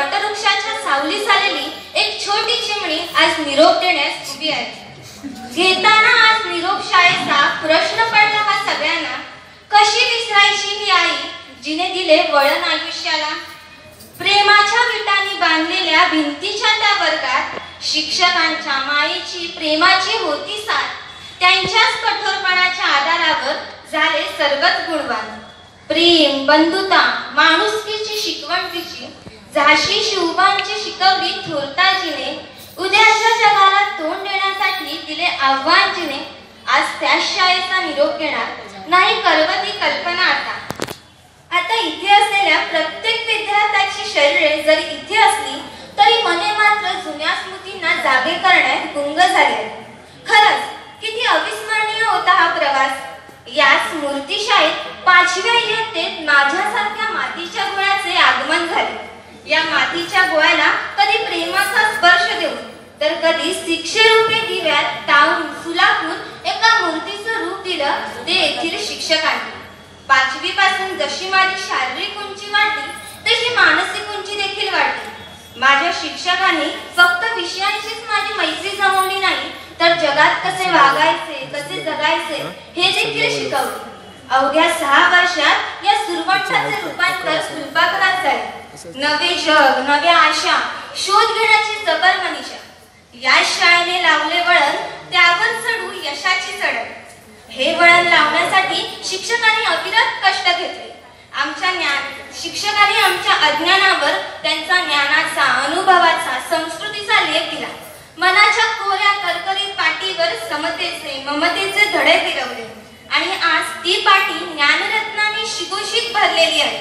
वटवृक्षाच्या सावलीस आलेली एक छोटी चिमणी आज निरोप देण्यास उभी आहे. घेताना आज निरोप शाळेचा प्रश्न पडला हा सगळ्यांना, कशी विसरायची ही आई जिने दिले वळण आयुष्याला. प्रेमाच्या विटांनी बांधलेल्या भिंतीच्या त्या वर्गात शिक्षकांच्या मायेची प्रेमाची होती साथ. त्यांच्याच कठोरपणाच्या आधारावर झाले सर्वच गुणवान. प्रेम, बंधुता, माणुसकीची शिकवण तिची झाशी शिवबांची शिकवली थोरताजीने. उद्याच्या जगाला तोंड देण्यासाठी दिले आव्हान जिने. आज त्याच शाळेचा निरोप घेणार नाही करवती कल्पना आता इथे असलेल्या प्रत्येक विद्यार्थ्याची शरीरे जरी इथे असली तरी मने मात्र जुन्या स्मृतींना जागे करण्यात गुंग झाले. खरंच किती अविस्मरणीय होता हा प्रवास. या स्मृतिशाळेत 5व्या इयत्तेत माझ्यासारख्या मातीच्या गोळ्याचे आगमन झाले. या मातीच्या गोळ्याला कधी प्रेमाचा स्पर्श देऊन तर कधी शिक्षेरूपी दिव्यात तावून सुलाखून एका मूर्तीचं रूप दिलं ते येथील शिक्षकांनी. 5वी पासून जशी माझी शारीरिक उंची वाढली तशी मानसिक उंची देखील वाढली. माझ्या शिक्षकांनी फक्त विषयांशीच माझी मैत्री जमवली नाही तर जगात कसे वागायचे, कसे जगायचे हे देखील शिकवले. अवघ्या 6 वर्षात या सुरवंटाचे रूपांतर फुलपाखरात झाले. नवे जग, नव्या आशा, शोध घेण्याची जबर मनीषा. या शाळेने लावले वळण, त्यावर चढू यशाची चढण. हे वळण लावण्यासाठी शिक्षकांनी अविरत कष्ट घेतले. शिक्षकांनी आमच्या अज्ञानावर त्यांचा ज्ञानाचा, अनुभवाचा, संस्कृतीचा लेप दिला. मनाच्या कोऱ्या करकरीत पाटीवर समतेचे, ममतेचे धडे फिरवले आणि आज ती पाटी ज्ञानरत्नांनी शिगोशीत भरलेली आहे.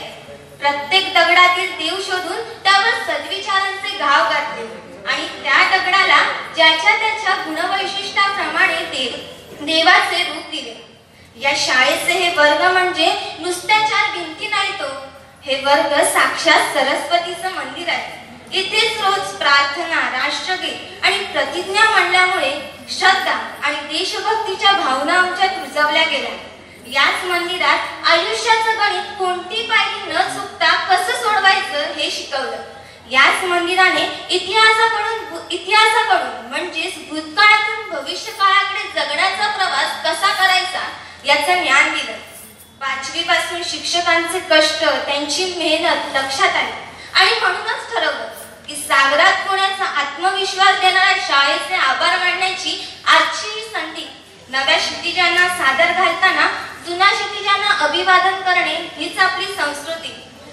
प्रत्येक दगडातील देव शोधून त्यावर सद्विचारांचे घाव घातले आणि त्या दगडाला ज्याच्या त्याच्या गुणवैशिष्ट्याप्रमाणे देवाचे रूप दिले. या शाळेचे हे वर्ग म्हणजे नुसत्या 4 भिंती नाही तो. हे वर्ग साक्षात सरस्वतीचं मंदिर आहे. इथेच रोज प्रार्थना, राष्ट्रगीत आणि प्रतिज्ञा म्हणल्यामुळे श्रद्धा आणि देशभक्तीच्या भावना आमच्यात रुजवल्या गेल्या. याच मंदिरात आयुष्याचं गणित कोणती पायरी न चुकता कसं सोडवायचं हे शिकवलं. याच मंदिराने इतिहासाकडून म्हणजेच भूतकाळातून भविष्य काळाकडे जगण्याचा प्रवास कसा करायचा याचं ज्ञान दिलं. 5वी पासून शिक्षकांचे कष्ट, त्यांची मेहनत लक्षात आली आणि म्हणूनच ठरवलं की सागरात कोणाचा आत्मविश्वास देणाऱ्या शाळेचे आभार मानण्याची आजची ही संधी. नव्या क्षितिजांना सादर घालताना जुन्या क्षितिजांना अभिवादन करणे हीच आपली संस्कृती.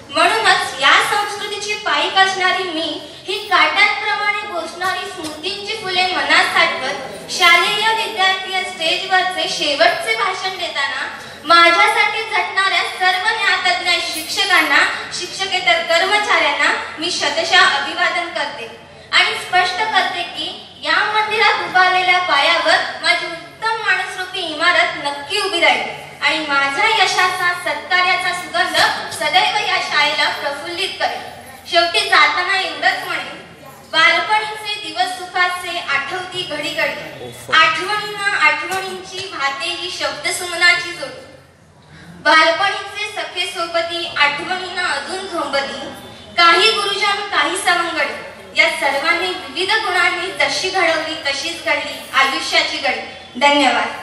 म्हणूनच या संस्कृतीची पाईक असणारी मी ही काट्यांप्रमाणे घोषणारी स्मृतींची फुले मनात साठवत शालेय विद्यार्थी स्टेजवरचे शेवटचे भाषण देताना माझ्यासाठी झटणाऱ्या सर्व ज्ञातज्ञ शिक्षकांना, शिक्षकेतर कर्मचाऱ्यांना मी शतशः अभिवादन करते आणि स्पष्ट करते की या मंदिरात उभारलेल्या पायावर माझी उत्तम माणूसरूपी इमारत नक्की उभी राहील आणि माझ्या यशाचा, सत्कार्याचा सुगंध सदैव या शाळेला प्रफुल्लित करेल. शेवटी जाताना एवढंच म्हणेन, बालपणीचे दिवस सुखाचे आठवती घडी घडी. आठवणींची भाते ही शब्दसुमनाची जोडी. बालपणीचे सखे सोबती, आठवणींना अजून झोंबती. काही गुरुजन, काही सवंगडी, या सर्वांनी विविध गुणांनी जशी घडवली तशीच घडली आयुष्याची घडी. धन्यवाद.